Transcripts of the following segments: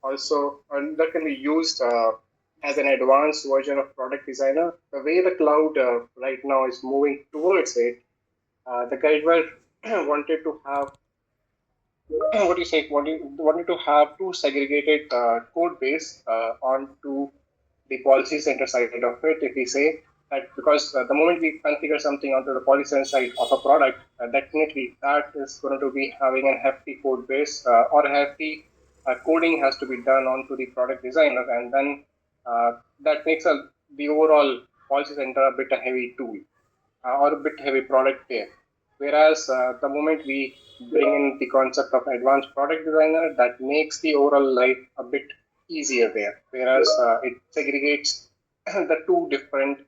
also that can be used as an advanced version of product designer. The way the cloud right now is moving towards it, the Guidewire wanted to have what do you say? Wanted to have two segregated code base onto the policy center side of it. If we say that because the moment we configure something onto the policy center side of a product, definitely that is going to be having a hefty code base or hefty coding has to be done onto the product designer, and then that makes the overall policy center a bit a heavy tool or a bit heavy product there. Whereas the moment we bring in the concept of advanced product designer, that makes the overall life a bit easier there. Whereas it segregates the two different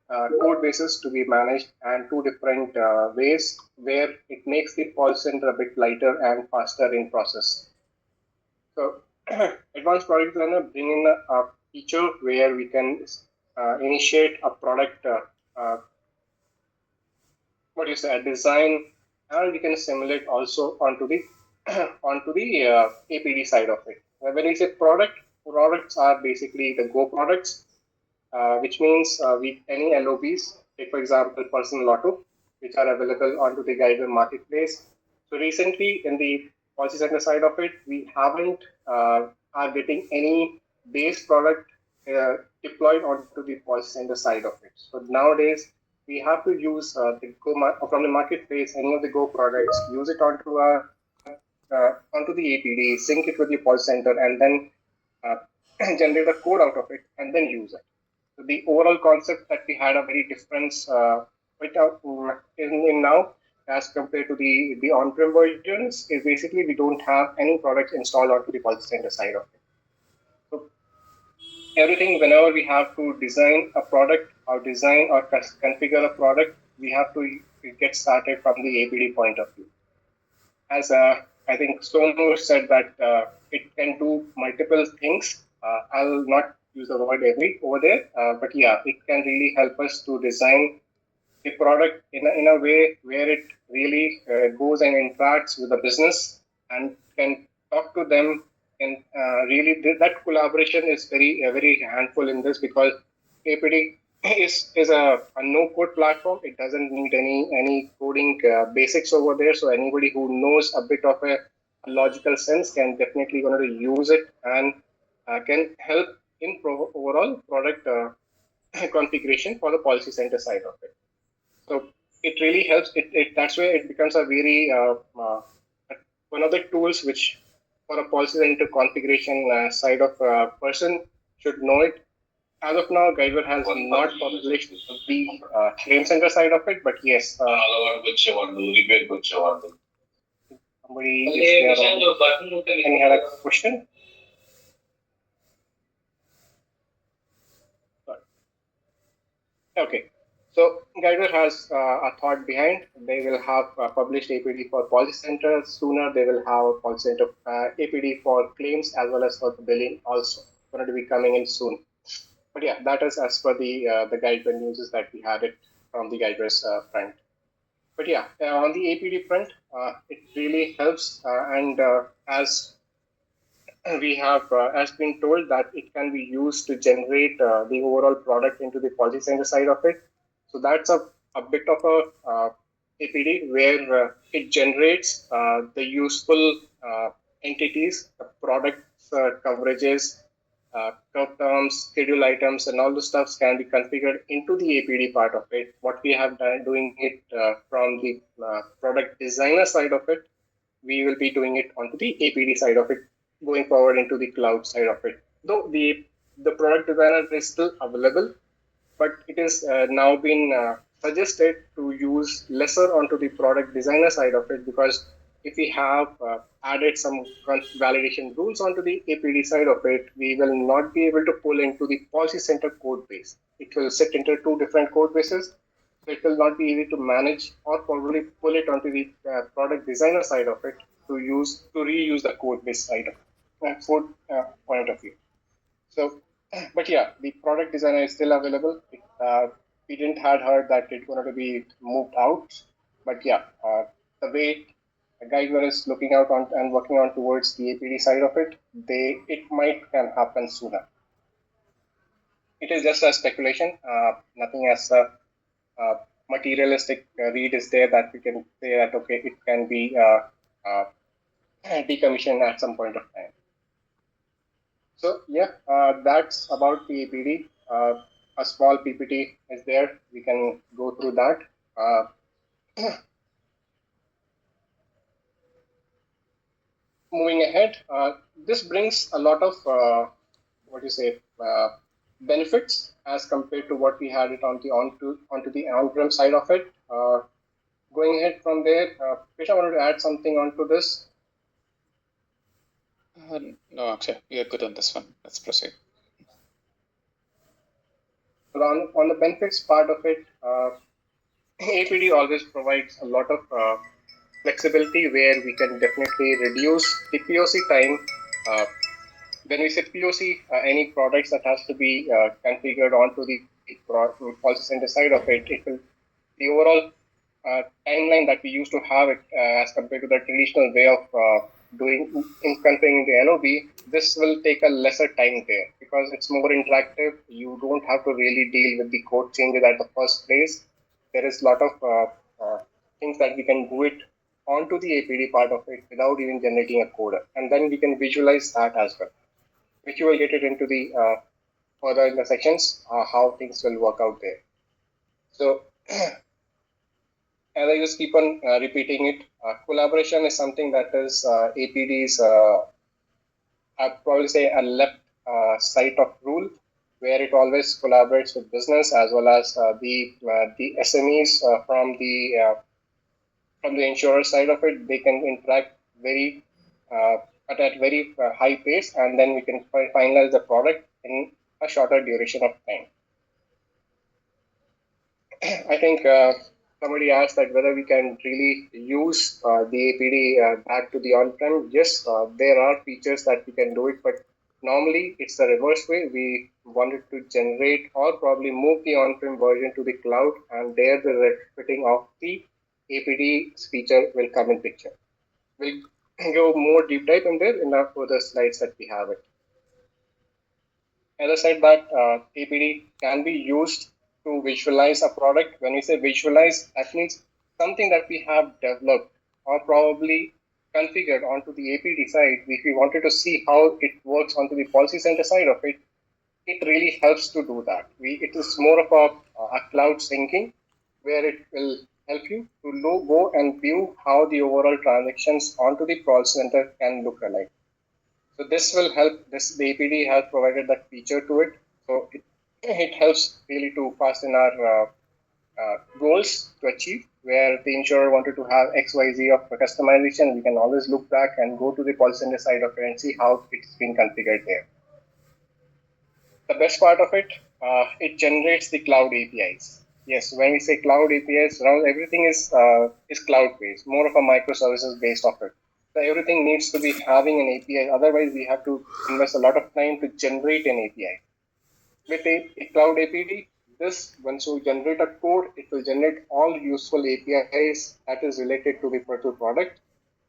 code bases to be managed and two different ways where it makes the call center a bit lighter and faster in process. So advanced product designer bring in a feature where we can initiate a product what is a design, and we can simulate also onto the onto the APD side of it. When we say product, products are basically the Go products, which means we any LOBs, take for example personal auto, which are available onto the Guidewire marketplace. So recently in the policy center side of it, we haven't are getting any base product deployed onto the policy center side of it. So nowadays we have to use the from the marketplace any of the Go products, use it onto the APD, sync it with the policy center, and then uh, generate a code out of it, and then use it. So the overall concept that we had a very difference in now as compared to the on-prem versions is basically we don't have any products installed onto the policy center side of it. So everything whenever we have to design a product or design or configure a product, we have to get started from the APD point of view. As I think Sonu said that it can do multiple things. I'll not use the word every over there, but yeah, it can really help us to design the product in a way where it really goes and interacts with the business and can talk to them. And really, that collaboration is very handful in this because APD is a no code platform. It doesn't need any coding basics over there. So anybody who knows a bit of a logical sense can definitely going to use it and can help in overall product configuration for the policy center side of it. So it really helps. That's where it becomes a very one of the tools which for a policy center configuration side of a person should know it. As of now, Guidewire has not published the claim center side of it, but yes, somebody is there. Any other question? Okay. So Guidewire has a thought behind. They will have published APD for policy center sooner. They will have a policy center APD for claims as well as for the billing also going to be coming in soon. But yeah, that is as per the Guidewire news that we had it from the Guidewire's front. But yeah, on the APD front, it really helps. And as we have as been told that it can be used to generate the overall product into the policy center side of it. So that's a bit of a APD where it generates the useful entities, the products, coverages, curve terms, schedule items, and all the stuffs can be configured into the APD part of it. What we have done doing it from the product designer side of it, we will be doing it onto the APD side of it, going forward into the cloud side of it. Though the product designer is still available, but it is now been suggested to use lesser onto the product designer side of it because if we have added some validation rules onto the APD side of it, we will not be able to pull into the policy center code base. It will sit into two different code bases. So it will not be easy to manage or probably pull it onto the product designer side of it to reuse the code base side of code point of view. So, but yeah, the product designer is still available. We didn't had heard that it's going to be moved out, but yeah, the way Guideware is looking out on and working on towards the APD side of it, it might can happen sooner. It is just a speculation. Nothing as a materialistic read is there that we can say that okay, it can be decommissioned at some point of time. So yeah, that's about the APD. A small PPT is there. We can go through that. Moving ahead, this brings a lot of benefits as compared to what we had it onto the on-prem side of it. Going ahead from there, Krisha wanted to add something onto this. No, Akshay, we are good on this one. Let's proceed. So on the benefits part of it, APD always provides a lot of flexibility where we can definitely reduce the POC time. When we say POC, any products that has to be configured onto the policy center side of it, it will the overall timeline that we used to have it as compared to the traditional way of doing in configuring the NOB, this will take a lesser time there because it's more interactive. You don't have to really deal with the code changes at the first place. There is a lot of things that we can do it onto the APD part of it without even generating a code, and then we can visualize that as well, which you will get it into the further in the sections how things will work out there. So as I just keep on repeating it, collaboration is something that is APD's, I'd probably say a left side of rule, where it always collaborates with business as well as the SMEs from the insurer side of it. They can interact very at very high pace, and then we can finalize the product in a shorter duration of time. I think somebody asked that whether we can really use the APD back to the on-prem. Yes, there are features that we can do it, but normally it's the reverse way. We wanted to generate or probably move the on-prem version to the cloud, and there the retrofitting of the APD feature will come in picture. We'll go more deep dive in there in our further slides that we have it. As I said that APD can be used to visualize a product. When we say visualize, that means something that we have developed or probably configured onto the APD side. If we wanted to see how it works onto the policy center side of it, it really helps to do that. It is more of a cloud syncing where it will help you to go and view how the overall transactions onto the policy center can look alike. So this will help. The APD has provided that feature to it. So it helps really to fasten our goals to achieve. Where the insurer wanted to have XYZ of customization, we can always look back and go to the policy center side of it and see how it's been configured there. The best part of it, it generates the cloud APIs. Yes, when we say cloud APIs, now everything is cloud based, more of a microservices based of it. So everything needs to be having an API. Otherwise, we have to invest a lot of time to generate an API. With a cloud APD, this once you generate a code, it will generate all useful APIs that is related to the particular product,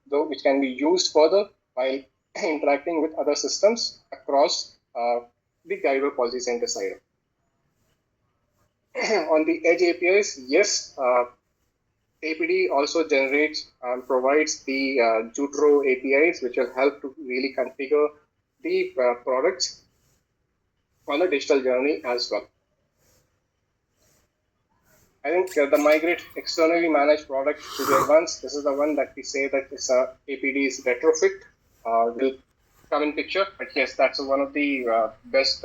though which can be used further while interacting with other systems across the Guidewire Policy Center side. On the Edge APIs, yes, APD also generates and provides the Jutro APIs, which will help to really configure the products on the digital journey as well. I think the migrate externally managed product to the advanced, this is the one that we say that is APD's retrofit will come in picture. But yes, that's one of the best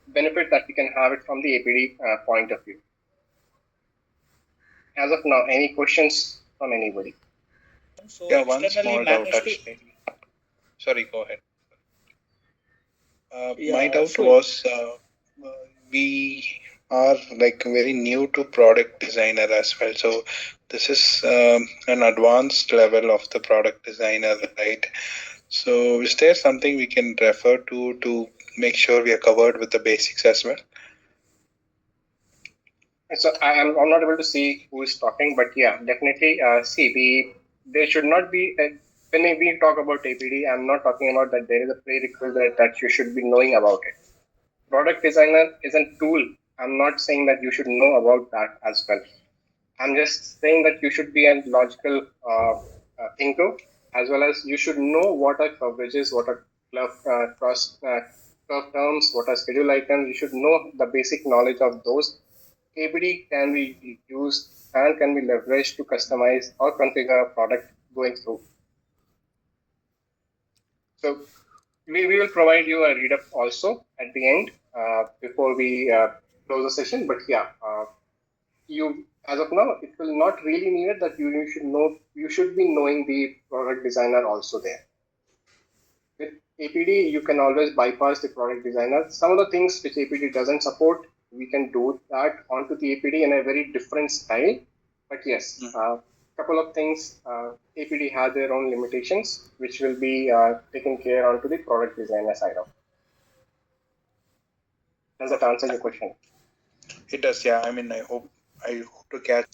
benefit that we can have it from the APD point of view. As of now, any questions from anybody? So yeah, one small doubt actually. Sorry, go ahead. My doubt was we are like very new to product designer as well. So this is an advanced level of the product designer, right? So is there something we can refer to make sure we are covered with the basics as well? So I'm not able to see who is talking, but yeah, definitely. There should not be when we talk about APD. I'm not talking about that there is a prerequisite that you should be knowing about it. Product designer is a tool. I'm not saying that you should know about that as well. I'm just saying that you should be a logical thinker, as well as you should know what are coverages, what are curve terms, what are schedule items. You should know the basic knowledge of those. APD can be used and can be leveraged to customize or configure a product going through. So we will provide you a read up also at the end before we close the session. But yeah, you as of now, it will not really need it that you should know. You should be knowing the product designer also there. With APD, you can always bypass the product designer. Some of the things which APD doesn't support, we can do that onto the APD in a very different style. But yes, couple of things, APD has their own limitations, which will be taken care onto the product designer side of. Does that answer your question? It does, yeah. I mean, I hope to catch.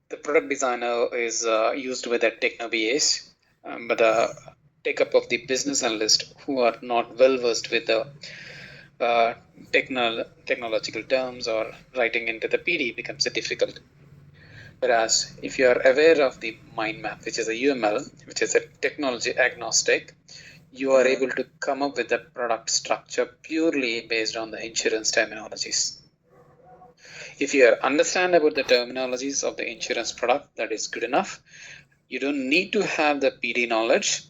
The product designer is used with the techno BAs, but the take up of the business analyst who are not well versed with the technological terms or writing into the PD becomes difficult. Whereas if you are aware of the mind map, which is a UML, which is a technology agnostic, you are able to come up with the product structure purely based on the insurance terminologies. If you understand about the terminologies of the insurance product, that is good enough. You don't need to have the PD knowledge.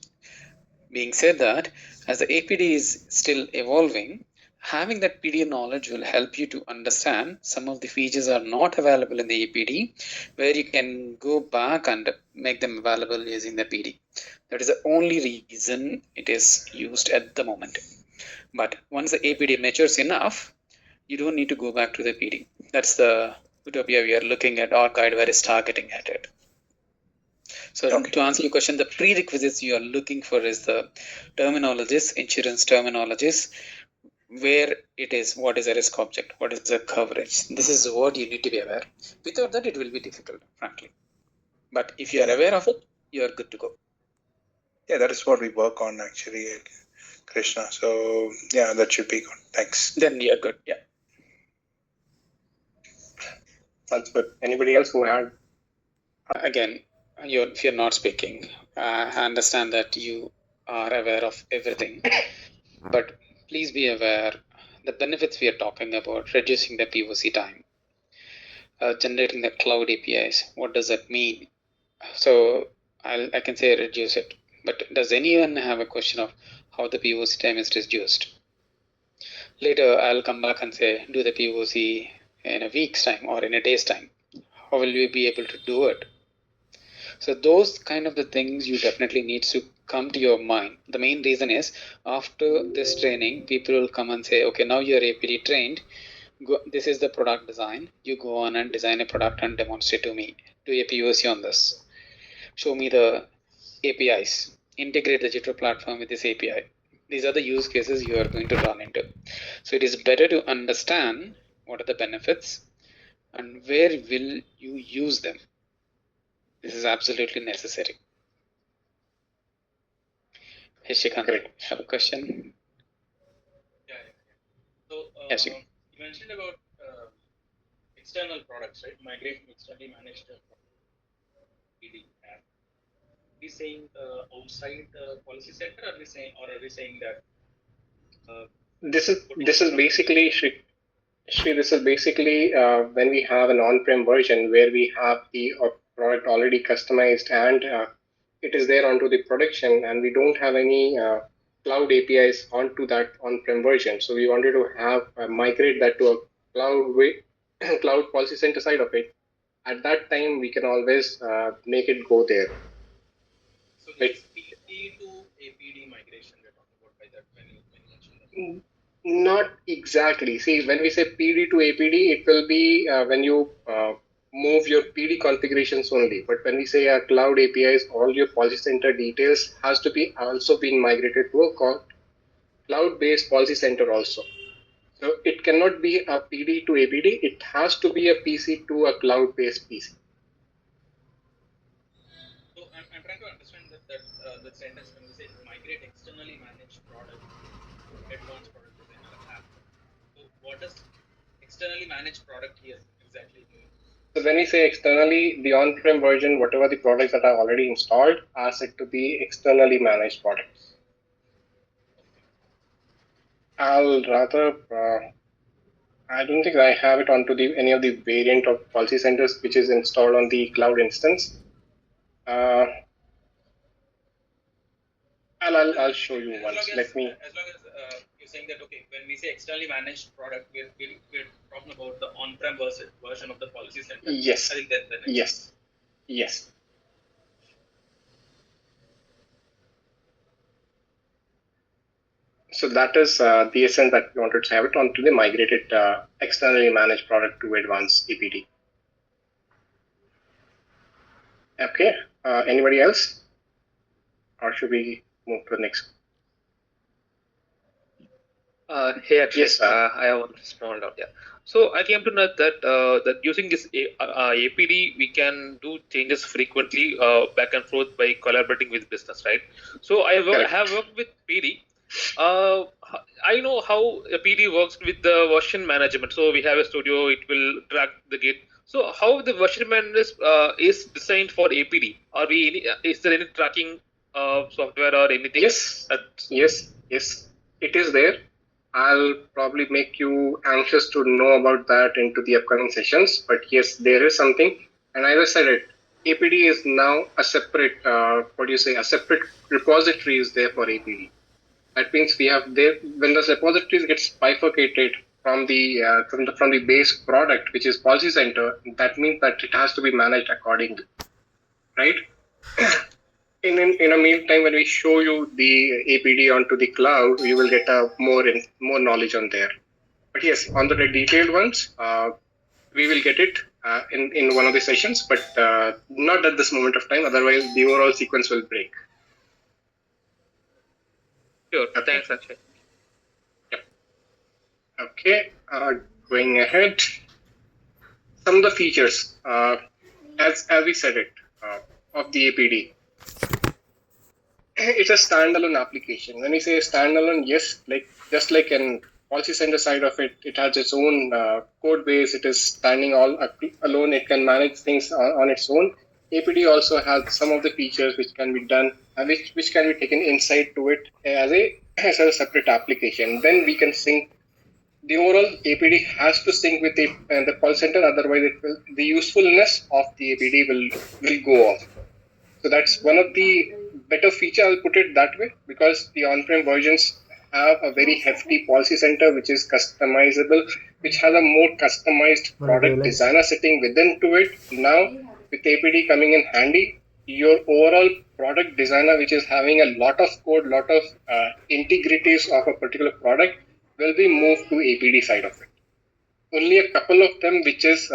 Being said that, as the APD is still evolving, having that PD knowledge will help you to understand some of the features are not available in the APD, where you can go back and make them available using the PD. That is the only reason it is used at the moment. But once the APD matures enough, you don't need to go back to the PD. That's the utopia we are looking at. Our guideware is targeting at it. So to answer your question, the prerequisites you are looking for is the terminologies, insurance terminologies, where it is, what is a risk object, what is the coverage. This is what you need to be aware. Without that, it will be difficult, frankly. But if you are aware of it, you are good to go. Yeah, that is what we work on actually, Krishna. So yeah, that should be good. Thanks. Then you're good. Yeah. That's good. Anybody else who had? Again, if you're not speaking, I understand that you are aware of everything, but please be aware the benefits we are talking about, reducing the POC time, generating the cloud APIs. What does that mean? So I can say reduce it, but does anyone have a question of how the POC time is reduced? Later, I'll come back and say, do the POC in a week's time or in a day's time. How will we be able to do it? So those kind of the things you definitely need to come to your mind. The main reason is after this training, people will come and say, okay, now you're APD trained. This is the product design. You go on and design a product and demonstrate to me. Do a POC on this. Show me the APIs. Integrate the Jitter platform with this API. These are the use cases you are going to run into. So it is better to understand what are the benefits and where will you use them. This is absolutely necessary. Hey, Shikant, have a question? Yeah. So yes, you mentioned about external products, right? Migrating externally managed PD app. Are we saying outside the policy center? Are we saying that? This is basically Shri, this is basically when we have an on-prem version where we have the product already customized and it is there onto the production, and we don't have any cloud APIs onto that on-prem version. So we wanted to have migrate that to a cloud policy center side of it. At that time, we can always make it go there. So it's PD to APD migration we're talking about by that when you mentioned that. Not exactly. See, when we say PD to APD, it will be when you move your PD configurations only. But when we say cloud APIs, all your policy center details has to be also being migrated to a cloud-based policy center also. So it cannot be a PD to APD. It has to be a PC to a cloud-based PC. So I'm trying to understand that sentence when we say migrate externally managed product to advanced product designer app. So what does externally managed product here exactly mean? So when we say externally, the on-prem version, whatever the products that are already installed, are set to be externally managed products. I'll rather, I don't think I have it onto any of the variant of Policy Centers which is installed on the cloud instance. I'll show you once. Let me. As long as you're saying that, okay, when we say externally managed product, we're talking about the on-prem version of the Policy Center. Yes. I think then yes. Yes. So that is the essence that we wanted to have it onto the migrated externally managed product to advanced APD. Okay. Anybody else? Or should we move to the next? Hey, Akshay, yes, I have one small doubt. Yeah. So I came to know that that using this APD, we can do changes frequently back and forth by collaborating with business, right? So I have worked with PD. I know how a PD works with the version management. So we have a studio; it will track the Git. So how the version management is designed for APD? Are we? Is there any tracking software or anything? Yes. It is there. I'll probably make you anxious to know about that into the upcoming sessions. But yes, there is something. And as I said it, APD is now a separate, a separate repository is there for APD. That means we have there, when the repositories gets bifurcated from the base product, which is Policy Center, that means that it has to be managed accordingly, right? In a meantime, when we show you the APD onto the cloud, you will get more knowledge on there. But yes, on the detailed ones, we will get it in one of the sessions, but not at this moment of time. Otherwise, the overall sequence will break. Sure. Okay. Thanks, Akshay. Yep. Okay. Going ahead, some of the features, as we said it, of the APD. It's a standalone application. When we say standalone, yes, just like an Policy Center side of it, it has its own code base. It is standing all alone. It can manage things on its own. APD also has some of the features which can be done, which can be taken inside to it as a separate application. Then we can sync. The overall APD has to sync with the Policy Center. Otherwise, the usefulness of the APD will go off. So that's one of the better feature, I'll put it that way, because the on-prem versions have a very hefty Policy Center which is customizable, which has a more customized product designer sitting within to it. Now with APD coming in handy, your overall product designer, which is having a lot of code, lot of integrities of a particular product, will be moved to APD side of it. Only a couple of them which as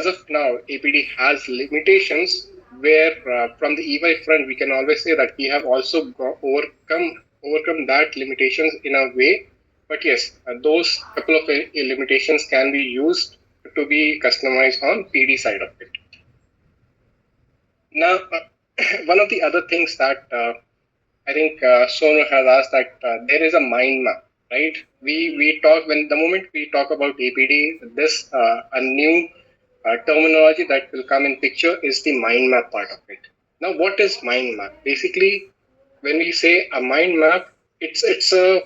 of now APD has limitations, where from the EY front we can always say that we have also overcome that limitations in a way. But yes, those couple of limitations can be used to be customized on PD side of it. Now, one of the other things that I think Sonu has asked, that there is a mind map, right? We talk, when the moment we talk about APD, this a new terminology that will come in picture is the mind map part of it. Now, what is mind map? Basically, when we say a mind map, it's a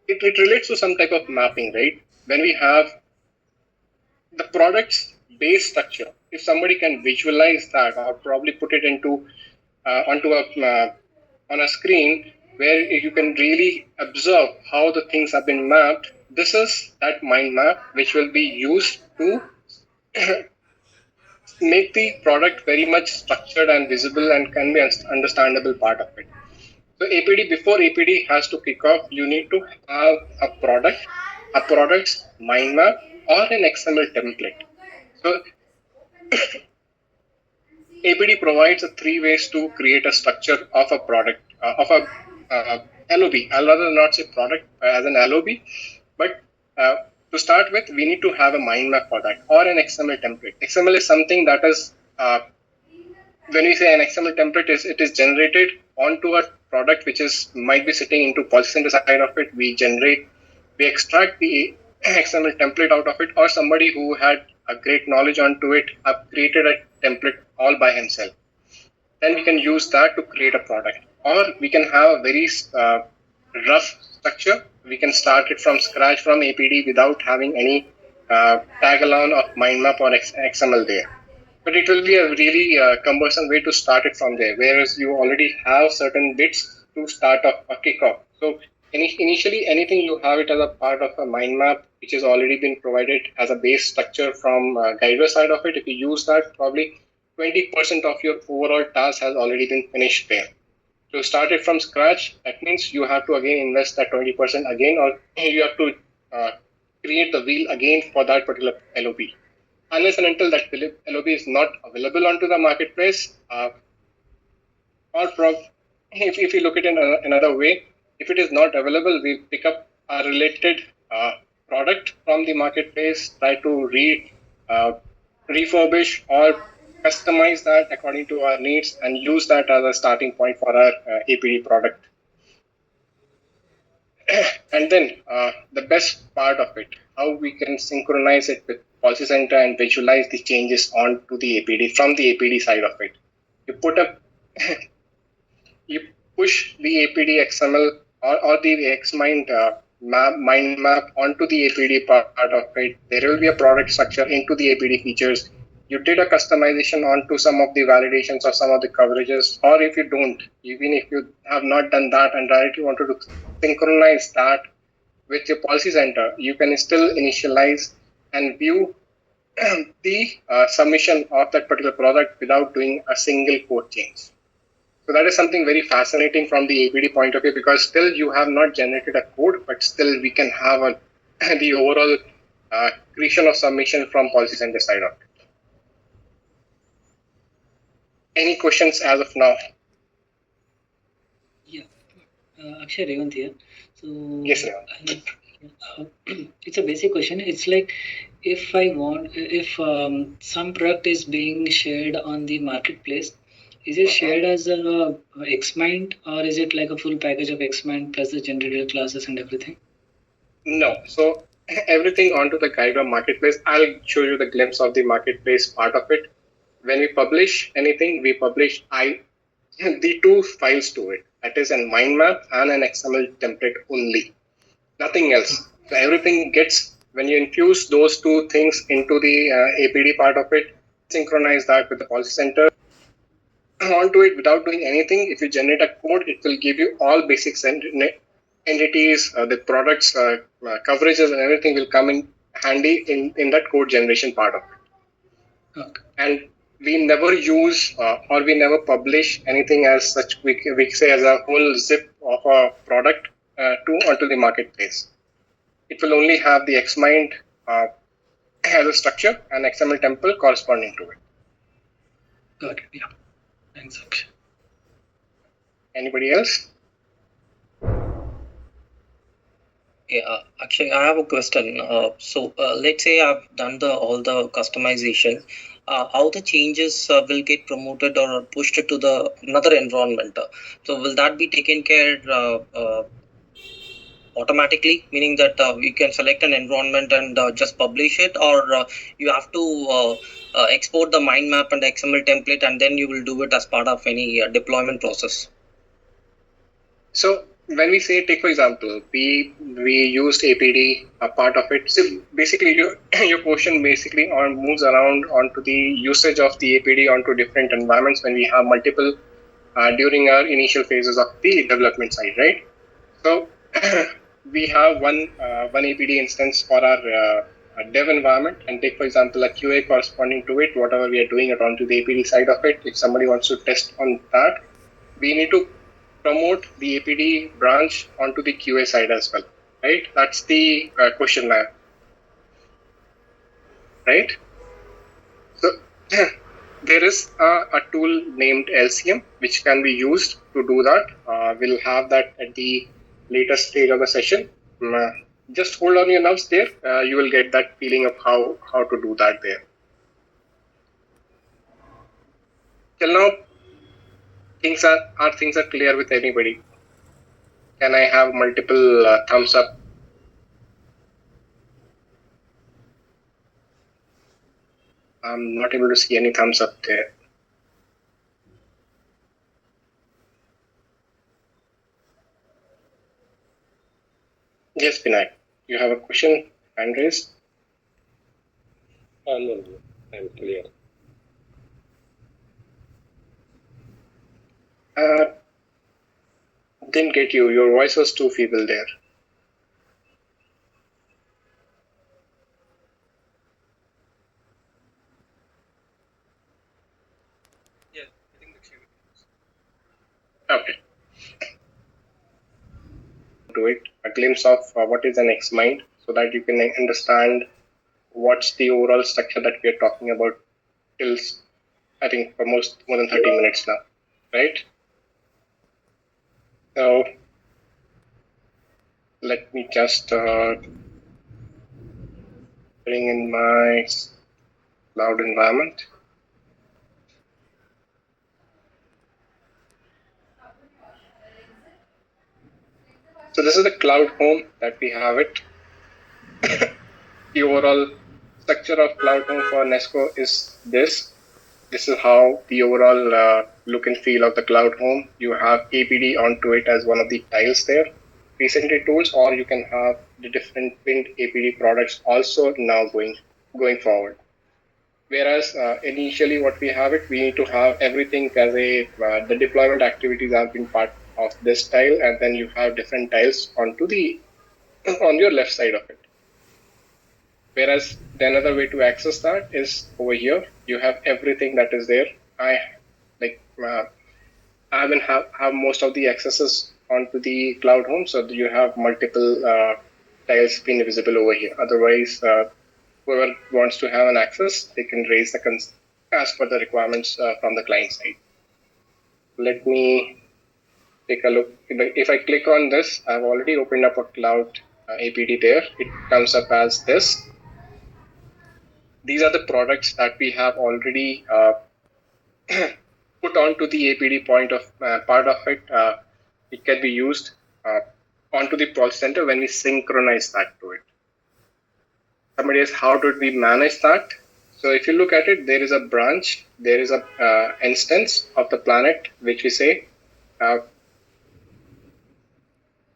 it relates to some type of mapping, right? When we have the product's base structure, if somebody can visualize that or probably put it into onto on a screen where you can really observe how the things have been mapped, this is that mind map which will be used to make the product very much structured and visible and can be understandable part of it. So APD, before APD has to kick off, you need to have a product's mind map or an XML template. So APD provides 3 ways to create a structure of a product, of a LOB. I'll rather not say product as an LOB, but to start with, we need to have a mind map for that or an XML template. XML is something that is, when we say an XML template, it is generated onto a product which is might be sitting into PolicyCenter side of it. We extract the XML template out of it, or somebody who had a great knowledge onto it have created a template all by himself. Then we can use that to create a product, or we can have a very rough structure. We can start it from scratch from APD without having any tag along of mind map or XML there. But it will be a really cumbersome way to start it from there, whereas you already have certain bits to start a kickoff. So initially, anything you have it as a part of a mind map, which has already been provided as a base structure from Guidewire side of it. If you use that, probably 20% of your overall task has already been finished there. To start it from scratch, that means you have to again invest that 20% again, or you have to create the wheel again for that particular LOB. Unless and until that LOB is not available onto the marketplace, if you look at it in another way, if it is not available, we pick up a related product from the marketplace, try to refurbish or customize that according to our needs, and use that as a starting point for our APD product. And then the best part of it, how we can synchronize it with PolicyCenter and visualize the changes onto the APD from the APD side of it. You push the APD XML or the XMind mind map onto the APD part of it. There will be a product structure into the APD features. You did a customization onto some of the validations or some of the coverages, or if you don't, even if you have not done that and directly wanted to synchronize that with your PolicyCenter, you can still initialize and view the submission of that particular product without doing a single code change. So that is something very fascinating from the APD point of view, because still you have not generated a code, but still we can have the overall creation of submission from PolicyCenter side of it. Any questions as of now? Yeah, Akshay, Revant here. So yes, Revant. It's a basic question. It's like if some product is being shared on the marketplace, is it shared as a XMind, or is it like a full package of XMind plus the generated classes and everything? No. So everything onto the Guidewire marketplace. I'll show you the glimpse of the marketplace part of it. When we publish anything, we publish the two files to it. That is a mind map and an XML template only. Nothing else. So everything gets, when you infuse those two things into the APD part of it, synchronize that with the PolicyCenter onto it without doing anything. If you generate a code, it will give you all basics and entities, the products, coverages, and everything will come in handy in that code generation part of it. Okay. And we never use or we never publish anything as such. We say as a whole zip of a product onto the marketplace. It will only have the XMind as a structure and XML template corresponding to it. Got it. Yeah. Thanks, Akshay. Anybody else? Yeah, Akshay, I have a question. So let's say I've done all the customization. How the changes will get promoted or pushed to another environment? So will that be taken care automatically, meaning that you can select an environment and just publish it, or you have to export the mind map and XML template and then you will do it as part of any deployment process? So when we say, take for example, we used APD, a part of it. So basically, your question basically moves around onto the usage of the APD onto different environments when we have multiple during our initial phases of the development side, right? So we have one APD instance for our dev environment, and take for example a QA corresponding to it, whatever we are doing it onto the APD side of it. If somebody wants to test on that, we need to promote the APD branch onto the QA side as well, right? That's the question now, right? So there is a tool named LCM which can be used to do that. We'll have that at the later stage of the session. Just hold on your nerves there. You will get that feeling of how to do that there. Till now, things are clear with anybody. Can I have multiple thumbs up? I'm not able to see any thumbs up there. Yes, Vinay, you have a question? Hand raised. No, I'm clear. Didn't get you. Your voice was too feeble there. Yeah, I think the queue. Okay. To it, a glimpse of what is an X-Mind, so that you can understand what's the overall structure that we are talking about till, I think, for more than 30 minutes now, right? So let me just bring in my cloud environment. So this is the cloud home that we have it. The overall structure of cloud home for Nesco is this. This is how the overall look and feel of the cloud home. You have APD onto it as one of the tiles there, recently tools, or you can have the different pinned APD products also now going forward. Whereas initially what we have it, we need to have everything as the deployment activities have been part of this tile, and then you have different tiles on your left side of it. Whereas the another way to access that is over here. You have everything that is there. I haven't have most of the accesses onto the cloud home, so you have multiple tiles being visible over here. Otherwise, whoever wants to have an access, they can raise as per the requirements from the client side. Let me take a look. If I click on this, I've already opened up a cloud APD there. It comes up as this. These are the products that we have already put onto the APD part of it. It can be used onto the policy center when we synchronize that to it. Somebody asks, how did we manage that? So if you look at it, there is a branch, there is a instance of the planet, which we say. I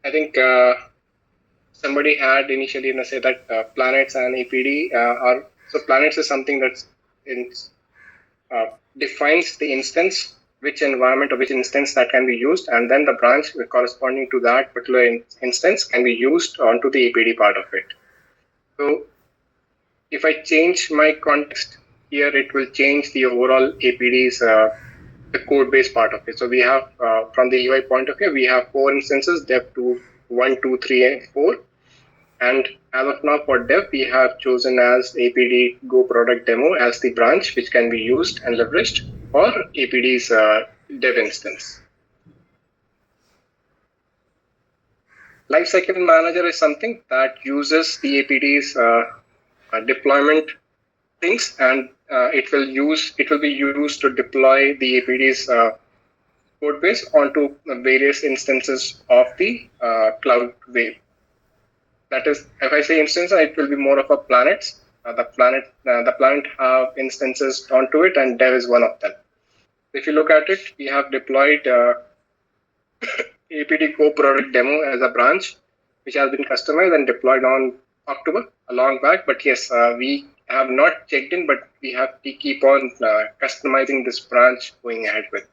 think somebody had initially say that planets and APD are, so planets is something that's defines the instance, which environment or which instance that can be used, and then the branch corresponding to that particular instance can be used onto the APD part of it. So if I change my context here, it will change the overall APD's the code base part of it. So we have from the UI point of view, we have 4 instances, dev 2, 1, 2, 3, and 4. And as of now for dev, we have chosen as APD Go product demo as the branch which can be used and leveraged for APD's dev instance. Lifecycle manager is something that uses the APD's deployment things, and it will be used to deploy the APD's code base onto various instances of the cloud wave. That is, if I say instance, it will be more of a planets. The planet have instances onto it, and dev is one of them. If you look at it, we have deployed APD Go product demo as a branch, which has been customized and deployed on October a long back. But yes, we have not checked in, but we have to keep on customizing this branch going ahead with.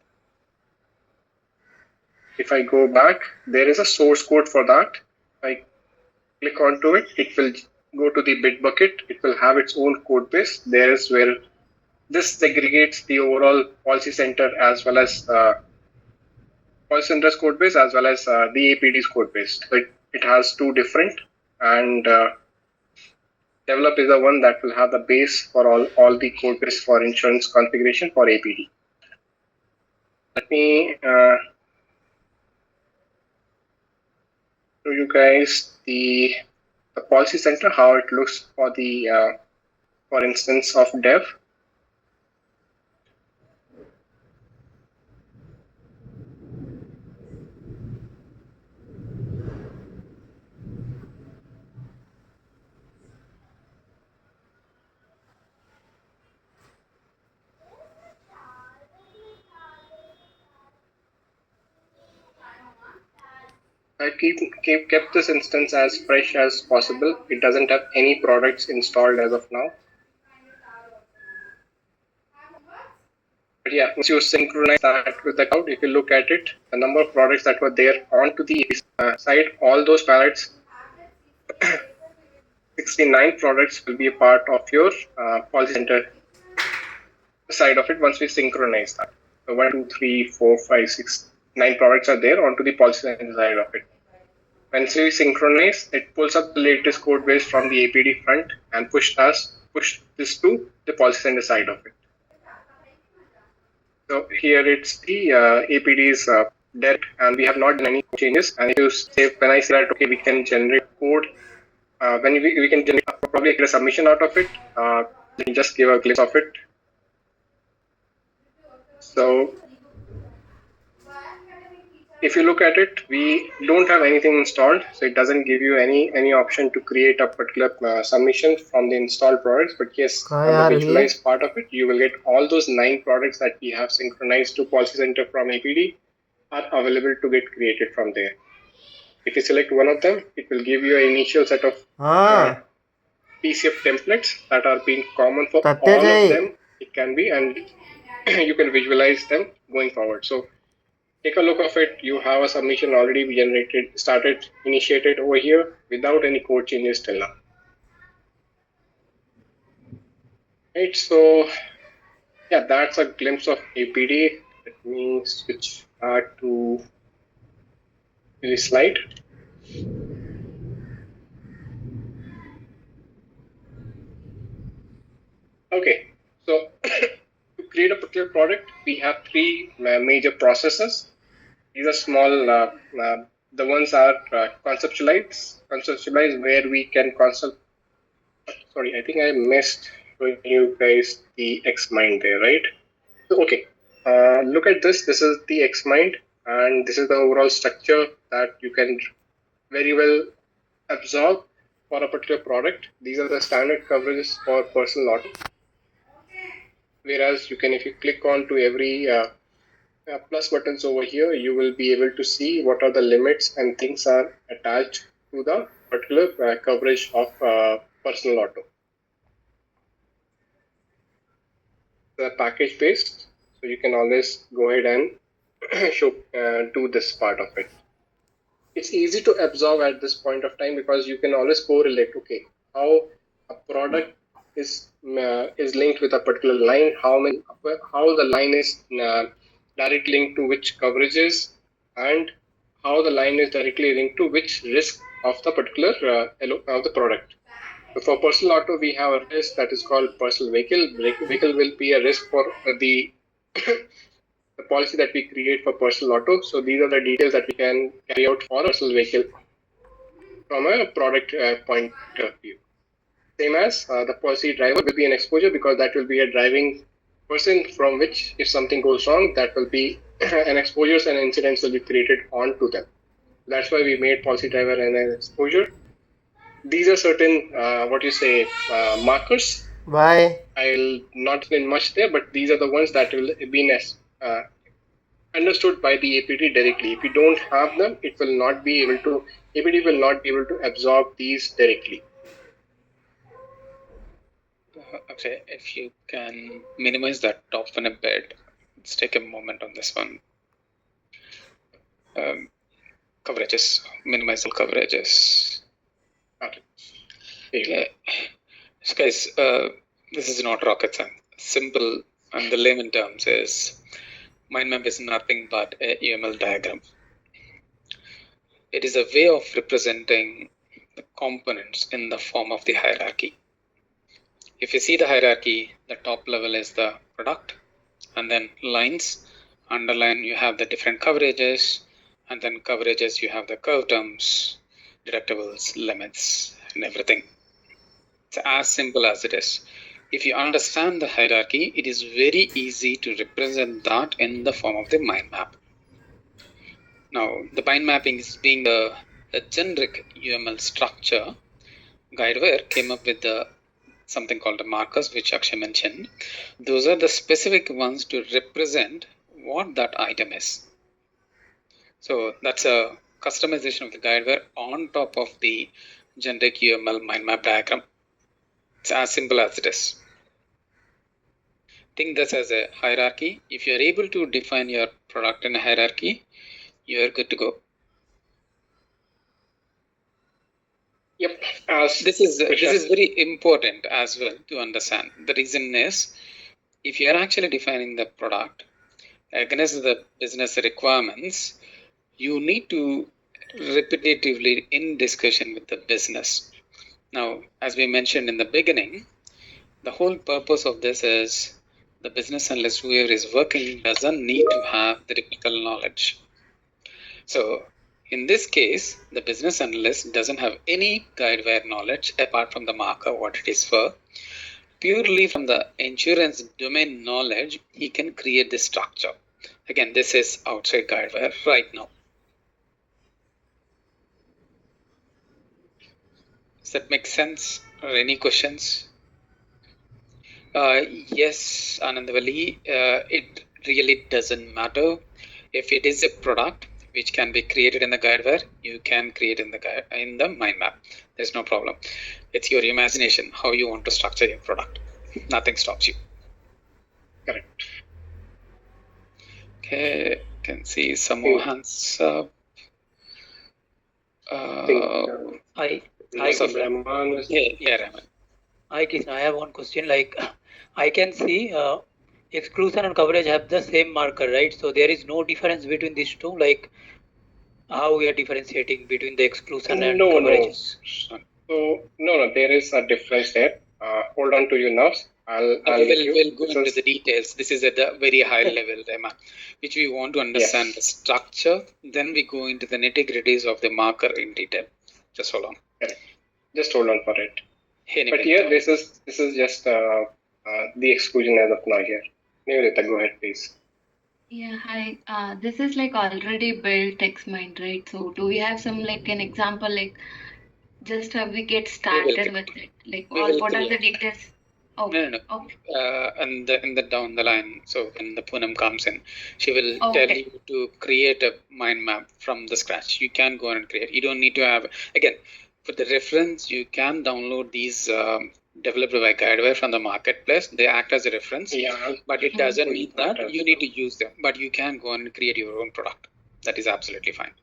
If I go back, there is a source code for that. I click onto it, it will go to the Bitbucket. It will have its own code base. There is where this segregates the overall policy center as well as policy center's code base as well as the APD's code base. So it has two different, and develop is the one that will have the base for all the code base for insurance configuration for APD. Let me you guys the policy center, how it looks for the for instance of dev. I kept this instance as fresh as possible. It doesn't have any products installed as of now. But yeah, once you synchronize that with the cloud, if you look at it, the number of products that were there onto the side, all those pallets, 69 products will be a part of your policy center side of it once we synchronize that. So 1, 2, 3, 4, 5, 6, 9 products are there onto the policy center side of it. Once we synchronize, it pulls up the latest code base from the APD front and push this to the policy center side of it. So here it's the APD's direct, and we have not done any changes. And if you say, when I say that, okay, we can generate code, when we can generate probably get a submission out of it, let me just give a glimpse of it. So if you look at it, we don't have anything installed, so it doesn't give you any option to create a particular submission from the installed products. But yes, on the visualized part of it, you will get all those 9 products that we have synchronized to policy center from APD are available to get created from there. If you select one of them, it will give you an initial set of PCF templates that are being common for all of them. It can be, and you can visualize them going forward. So take a look of it. You have a submission already initiated over here without any code changes till now. Right, so yeah, that's a glimpse of APD. Let me switch to the slide. Okay, so to create a particular product, we have 3 major processes. These are small, the ones are conceptualize where we can sorry, I think I missed showing you guys the Xmind there, right? So, okay, look at this. This is the Xmind, and this is the overall structure that you can very well absorb for a particular product. These are the standard coverages for personal auto. Whereas you can, if you click on to every plus buttons over here, you will be able to see what are the limits and things are attached to the particular coverage of personal auto. The package based, so you can always go ahead and do this part of it. It's easy to absorb at this point of time because you can always correlate, okay, how a product is linked with a particular line, how the line is directly linked to which coverages, and how the line is directly linked to which risk of the particular of the product. So for personal auto, we have a risk that is called personal vehicle. Vehicle will be a risk for the the policy that we create for personal auto. So these are the details that we can carry out for a personal vehicle from a product point of view. Same as the policy driver will be an exposure because that will be a driving person from which if something goes wrong, that will be an exposures and incidents will be created onto them. That's why we made policy driver and an exposure. These are certain markers. Why? I'll not explain much there, but these are the ones that will be understood by the APD directly. If you don't have them, it will not be able to. APD will not be able to absorb these directly. Okay, if you can minimize that top one a bit, let's take a moment on this one. Coverages, minimize all coverages. Okay. Yeah. So guys, this is not rocket science. Simple, and the layman terms is mind map is nothing but a UML diagram. It is a way of representing the components in the form of the hierarchy. If you see the hierarchy, the top level is the product, and then lines, underline you have the different coverages, and then coverages you have the curve terms, deductibles, limits, and everything. It's as simple as it is. If you understand the hierarchy, it is very easy to represent that in the form of the mind map. Now, the mind mapping is being a generic UML structure. Guideware came up with something called the markers, which Akshay mentioned. Those are the specific ones to represent what that item is. So that's a customization of the guideware on top of the generic UML mind map diagram. It's as simple as it is. Think this as a hierarchy. If you're able to define your product in a hierarchy, you're good to go. Yep. This is very important as well to understand. The reason is, if you're actually defining the product against the business requirements, you need to repetitively in discussion with the business. Now, as we mentioned in the beginning, the whole purpose of this is the business analyst whoever is working doesn't need to have the technical knowledge. So in this case, the business analyst doesn't have any guideware knowledge apart from the marker, what it is for. Purely from the insurance domain knowledge, he can create this structure. Again, this is outside guideware right now. Does that make sense? Or any questions? Yes, Anandavali, it really doesn't matter. If it is a product which can be created in the guideware, you can create in the mind map. There's no problem. It's your imagination, how you want to structure your product. Nothing stops you. Correct. Okay, can see some more hands up. Hi, Rahman. Yeah, Rahman. Hi, Krishna. I have one question. Like, I can see exclusion and coverage have the same marker, right? So there is no difference between these two. Like, how we are differentiating between the exclusion and coverages? So no, there is a difference there. Hold on to your nerves. We'll go into the details. This is at the very high level, Rahman, which we want to understand the structure. Then we go into the nitty-gritties of the marker in detail. Just hold on. Correct. Just hold on for it. But here, this is just the exclusion as of now here. Nivedita, go ahead, please. Yeah, hi. This is like already built TextMind, right? So do we have some like an example, like just how we get started with it? Like what are the details? Oh, no. Okay. And in the down the line, so when the Poonam comes in, she will tell you to create a mind map from the scratch. You can go and create. You don't need to have, again, for the reference, you can download these developed by Guideware from the marketplace. They act as a reference, but it doesn't mean that you need to use them. But you can go and create your own product. That is absolutely fine.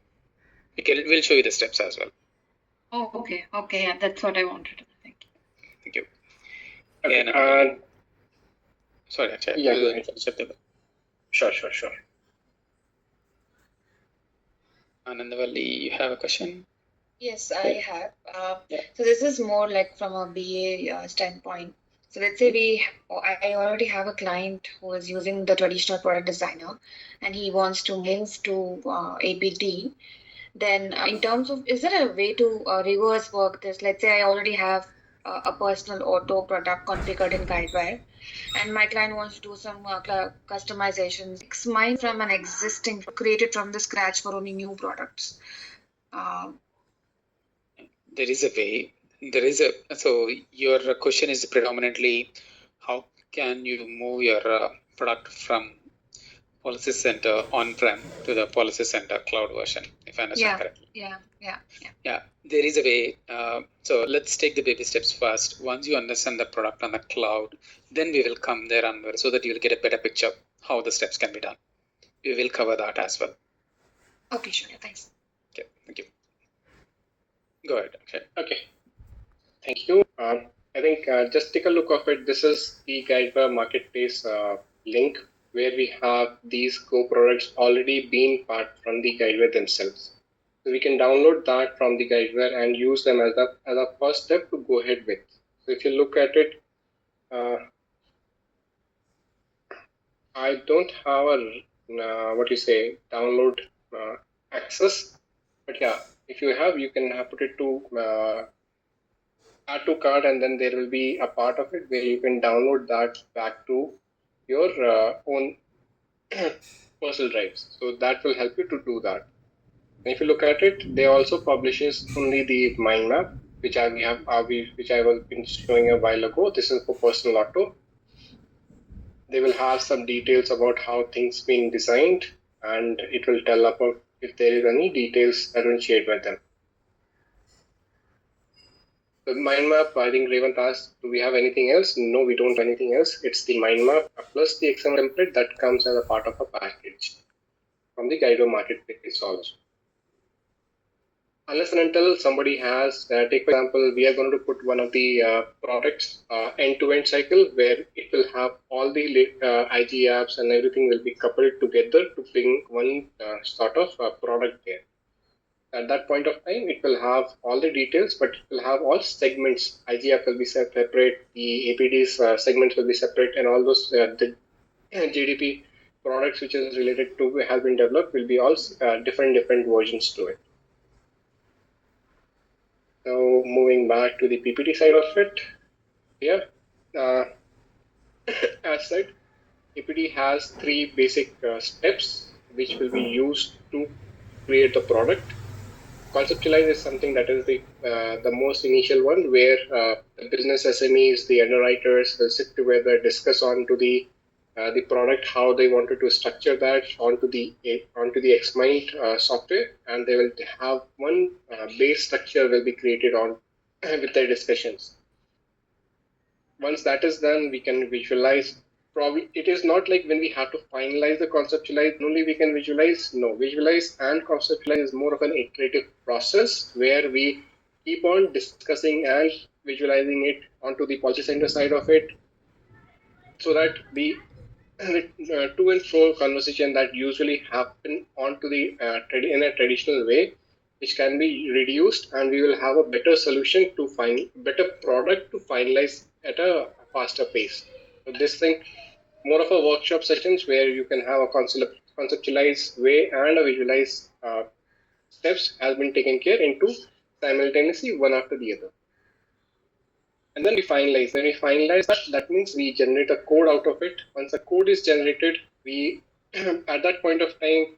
We'll show you the steps as well. Oh, okay. Okay, yeah, that's what I wanted to know. Thank you. Okay. Sorry, Akshay. Yeah, go ahead. Sure. Anandavali, you have a question? Yes, I have. So this is more like from a BA standpoint. So let's say I already have a client who is using the traditional product designer, and he wants to move to APD. Then in terms of, is there a way to reverse work this? Let's say I already have a personal auto product configured in Guidewire, and my client wants to do some customizations. It's mine from an existing created from the scratch for only new products. There is a way. So your question is predominantly how can you move your product from Policy Center on-prem to the Policy Center cloud version, if I understand correctly. Yeah, there is a way. So let's take the baby steps first. Once you understand the product on the cloud, then we will come there and so that you will get a better picture of how the steps can be done. We will cover that as well. Okay, sure. Thanks. Okay, thank you. Go ahead. Okay. Thank you. I think just take a look of it. This is the Guidewire Marketplace link where we have these co-products already being part from the Guideware themselves. So we can download that from the Guideware and use them as a first step to go ahead with. So if you look at it, I don't have a download access, but yeah, If you have, you can put it to add to cart, and then there will be a part of it where you can download that back to your own personal drives. So that will help you to do that. And if you look at it, they also publishes only the mind map, which I was been showing a while ago. This is for personal auto. They will have some details about how things being designed, and it will tell about if there is any details that will shared by them. The mind map, I think Revant asked, do we have anything else? No, we don't have anything else. It's the mind map plus the XML template that comes as a part of a package from the Guido marketplace also. Unless and until somebody has, take for example, we are going to put one of the products end-to-end cycle where it will have all the IG apps and everything will be coupled together to bring one sort of product there. At that point of time, it will have all the details, but it will have all segments. IGF will be separate, the APD's segments will be separate, and all those the GDP products which is related to have been developed will be all different versions to it. So moving back to the PPT side of it, here, as said, PPT has three basic steps which will be used to create the product. Conceptualize is something that is the most initial one, where the business SMEs, the underwriters will sit together, discuss onto the product, how they wanted to structure that onto the Xmind software, and they will have one base structure will be created on with their discussions. Once that is done, we can visualize. Probably it is not like when we have to finalize the conceptualize, only we can visualize. No, visualize and conceptualize is more of an iterative process where we keep on discussing and visualizing it onto the policy center side of it, so that the to and fro conversation that usually happen onto the in a traditional way, which can be reduced, and we will have a better solution to find better product to finalize at a faster pace. So this thing, more of a workshop sessions where you can have a conceptualized way and a visualized steps has been taken care into simultaneously one after the other. And then we finalize. When we finalize that means we generate a code out of it. Once a code is generated, we at that point of time,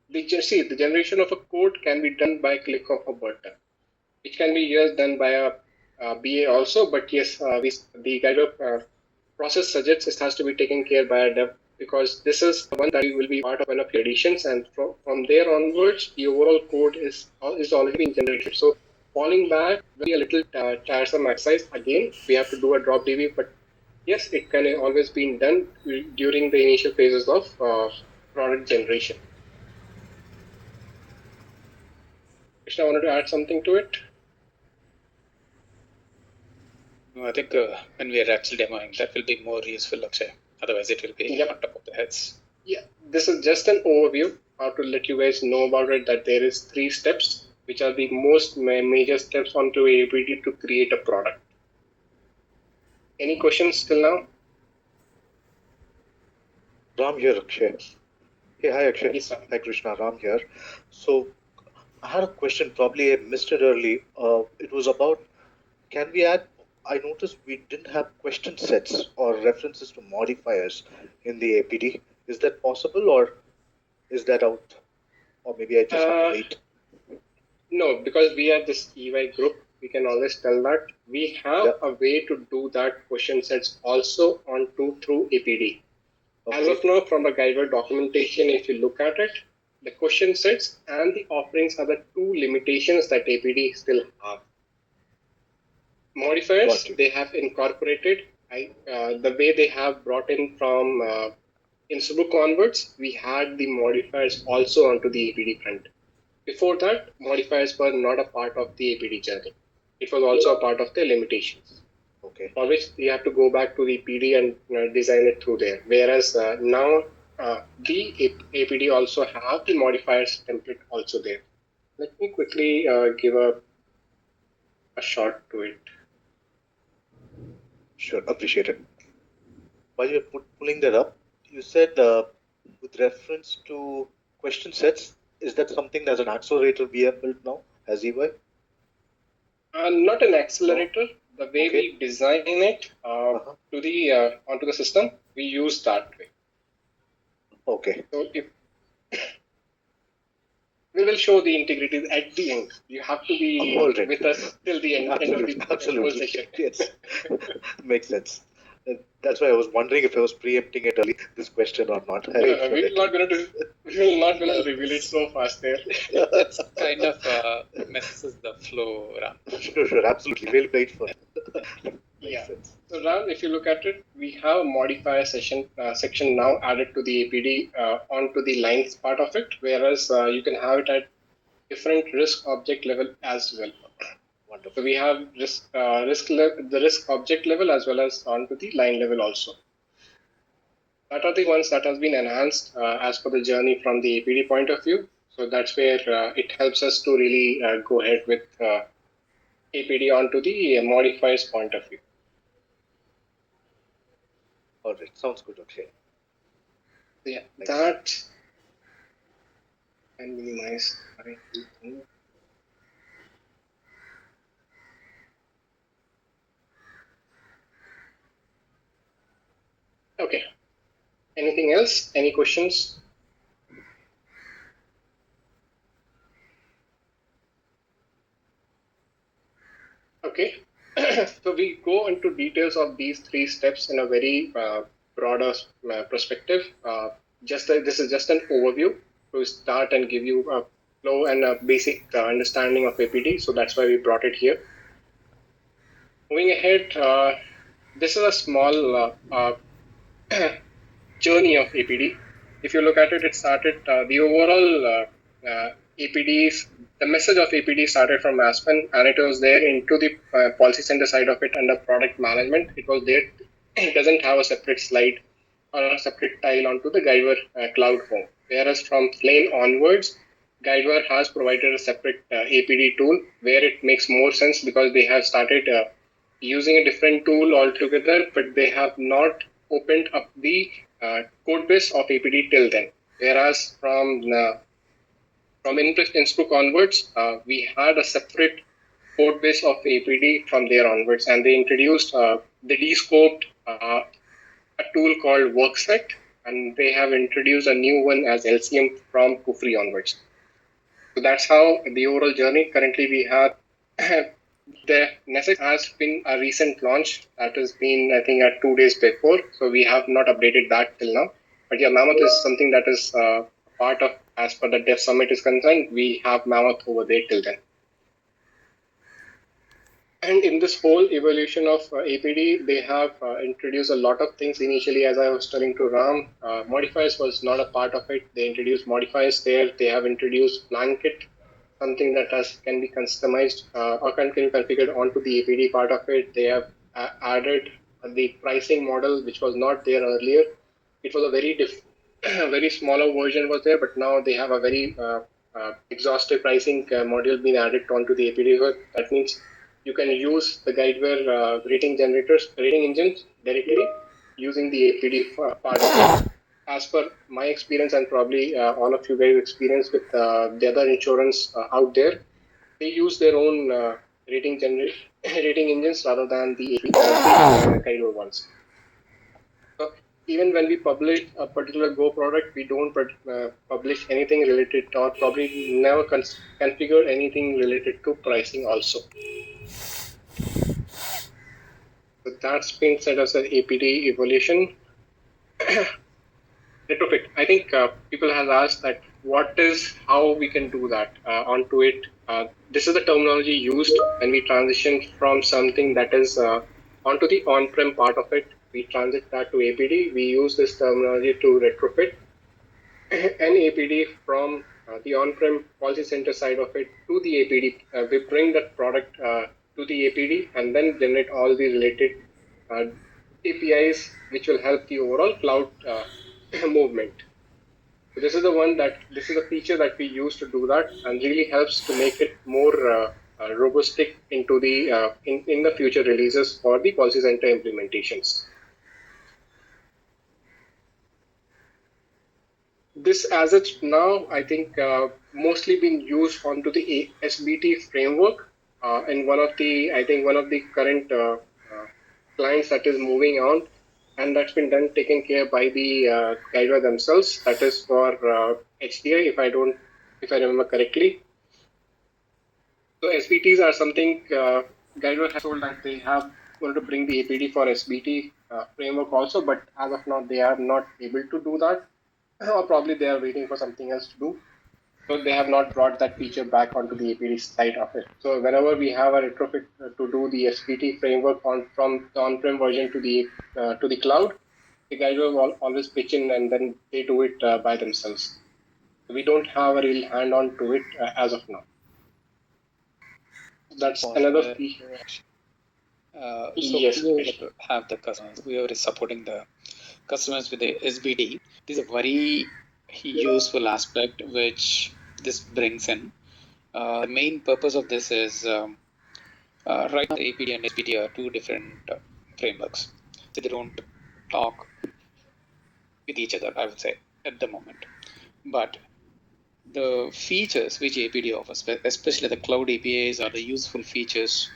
the generation of a code can be done by click of a button. It can be just done by a BA also, but yes, the Guido process suggests it has to be taken care by a dev, because this is the one that will be part of one of your editions, and from there onwards, the overall code is already been generated. So falling back will be a little tiresome exercise. Again, we have to do a drop DB, but yes, it can always be done during the initial phases of product generation. Krishna, wanted to add something to it? No, I think when we are actually demoing, that will be more useful, Akshay. Otherwise, it will be on top of the heads. Yeah, this is just an overview, how to let you guys know about it, that there is 3 steps, which are the most major steps onto APD to create a product. Any questions till now? Ram here, Akshay. Hey, hi, Akshay. Yes, sir. Hi, Krishna. Ram here. So, I had a question, probably I missed it early. It was about, can we add, I noticed we didn't have question sets or references to modifiers in the APD. Is that possible, or is that out? Or maybe I just have to wait? No, because we are this EY group, we can always tell that. We have a way to do that question sets also through APD. Okay. As of now, from the guidewire documentation, if you look at it, the question sets and the offerings are the 2 limitations that APD still have. Modifiers, they have incorporated the way they have brought in from Innsbruck onwards, we had the modifiers also onto the APD front. Before that, modifiers were not a part of the APD journey. It was also a part of the limitations. Okay. For which you have to go back to the PD and design it through there. Whereas now the APD also have the modifiers template also there. Let me quickly give a shot to it. Sure, appreciate it. While you're pulling that up, you said with reference to question sets, Is that something that's an accelerator we have built now as EY? Not an accelerator. The way we design it to the onto the system, we use that way. Okay. So if we will show the integrities at the end. You have to be with us till the end. Absolutely. Session. Yes. Makes sense. That's why I was wondering if I was preempting it early, this question or not. No, we will not going to reveal it so fast there. It's kind of messes the flow, Ram. Sure, absolutely. We'll wait for it. Yeah. So Ram, if you look at it, we have a modifier section now added to the APD onto the lines part of it, whereas you can have it at different risk object level as well. Wonderful. So we have the risk object level as well as onto the line level also. That are the ones that has been enhanced as per the journey from the APD point of view. So that's where it helps us to really go ahead with APD onto the modifiers point of view. All right, sounds good. Okay. Yeah, that can minimize. Okay. Anything else? Any questions? Okay. So we go into details of these 3 steps in a very broader perspective. This is just an overview to start and give you a flow and a basic understanding of APD. So that's why we brought it here. Moving ahead, this is a small journey of APD. If you look at it, it started the overall APDs. The message of APD started from Aspen, and it was there into the policy center side of it under product management. It was there. It doesn't have a separate slide or a separate tile onto the Guidewire cloud form. Whereas from Flame onwards, Guidewire has provided a separate APD tool where it makes more sense because they have started using a different tool altogether, but they have not opened up the code base of APD till then. Whereas from Innsbruck onwards, we had a separate code base of APD from there onwards, and they introduced they descoped a tool called WorkSet, and they have introduced a new one as LCM from Kufri onwards. So that's how the overall journey. Currently, we have the Nesix has been a recent launch that has been, I think, 2 days before. So we have not updated that till now. But yeah, Mammoth is something that is part of, as per the Dev Summit is concerned, we have Mammoth over there till then. And in this whole evolution of APD, they have introduced a lot of things initially. As I was telling to Ram, modifiers was not a part of it. They introduced modifiers there. They have introduced blanket, something that can be customized or can be configured onto the APD part of it. They have added the pricing model, which was not there earlier. It was a very smaller version was there, but now they have a very exhaustive pricing module being added onto the APD. That means you can use the Guidewire rating engines directly using the APD part of it. As per my experience, and probably all of you guys' experience with the other insurance out there, they use their own rating engines rather than the Guidewire ones. So even when we publish a particular Go product, we don't publish anything related, or probably never configure anything related to pricing also. So that's been set as an APD evolution. Retrofit. I think people have asked that how we can do that onto it. This is the terminology used when we transition from something that is onto the on-prem part of it. We transit that to APD. We use this terminology to retrofit an APD from the on-prem policy center side of it to the APD. We bring that product to the APD and then generate all the related APIs, which will help the overall cloud movement. So this is a feature that we use to do that, and really helps to make it more robust into the in the future releases for the policy center implementations. This as it now, I think mostly been used onto the SBT framework. And one of the current clients that is moving on, and that's been taken care by the Guidewire themselves. That is for HDI, if I remember correctly. So SBTs are something Guidewire has told that they have wanted to bring the APD for SBT framework also, but as of now they are not able to do that, or probably they are waiting for something else to do. So they have not brought that feature back onto the APD side of it. So whenever we have a retrofit to do the SBT framework from the on-prem version to the cloud, the guys will always pitch in and then they do it by themselves. We don't have a real hand-on to it as of now. That's another feature. So yes, whoever have the customers, whoever is supporting the customers with the SBT, this is a very useful aspect which this brings in. The main purpose of this is right now APD and SBT are two different frameworks, so they don't talk with each other, I would say, at the moment. But the features which APD offers, especially the cloud APIs, are the useful features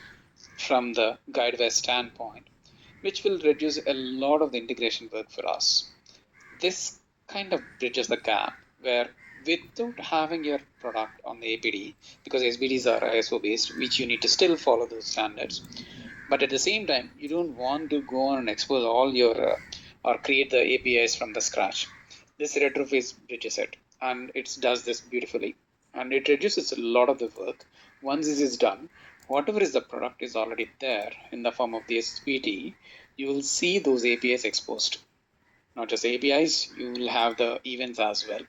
from the Guidewire standpoint, which will reduce a lot of the integration work for us. This kind of bridges the gap where without having your product on the APD, because SBTs are ISO based, which you need to still follow those standards. But at the same time, you don't want to go on and expose all your or create the APIs from the scratch. This retrofit bridges it, and it does this beautifully, and it reduces a lot of the work. Once this is done, whatever is the product is already there in the form of the SBT, you will see those APIs exposed. Not just APIs, you will have the events as well.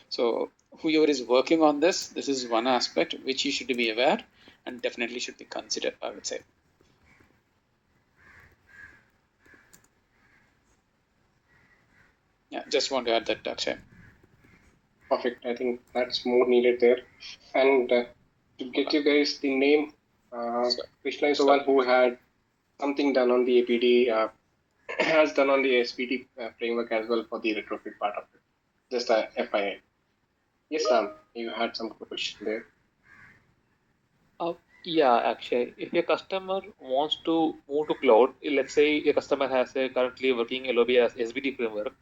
So whoever is working on this is one aspect which you should be aware and definitely should be considered, I would say. Yeah, just want to add that, Akshay. Perfect. I think that's more needed there. And to get you guys the name, Krishna is the one who had something done on the APD, has done on the SBT framework as well for the retrofit part of it. Just a FYI. Yes, Sam, you had some question there. Yeah, actually, if your customer wants to move to cloud, let's say your customer has a currently working LOB as SBT framework,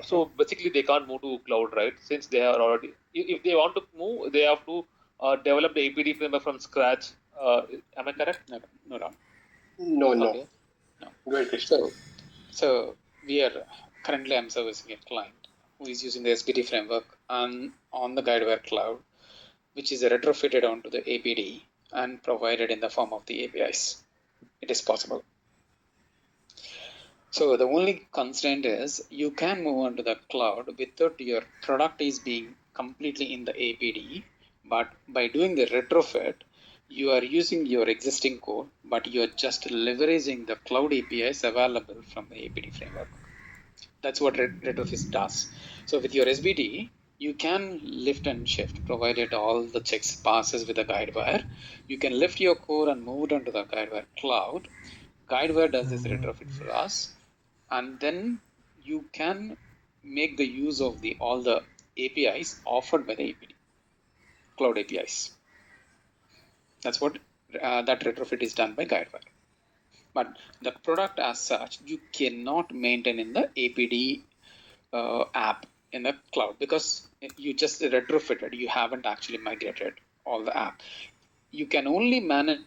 so basically they can't move to cloud, right? Since they are already, if they want to move, they have to develop the APD framework from scratch. Am I correct? No. Okay. No. So we are currently I'm servicing a client who is using the SBT framework on the Guidewire cloud, which is retrofitted onto the APD and provided in the form of the APIs. It is possible. So the only constraint is you can move on to the cloud without your product is being completely in the APD, but by doing the retrofit, you are using your existing code, but you are just leveraging the cloud APIs available from the APD framework. That's what retrofit does. So with your SBT, you can lift and shift, provided all the checks passes with the Guidewire. You can lift your core and move it onto the Guidewire cloud. Guidewire does this retrofit for us, and then you can make the use of all the APIs offered by the APD, cloud APIs. That's what that retrofit is done by Guidewire. But the product as such, you cannot maintain in the APD app in the cloud because you just retrofitted, you haven't actually migrated all the app. You can only manage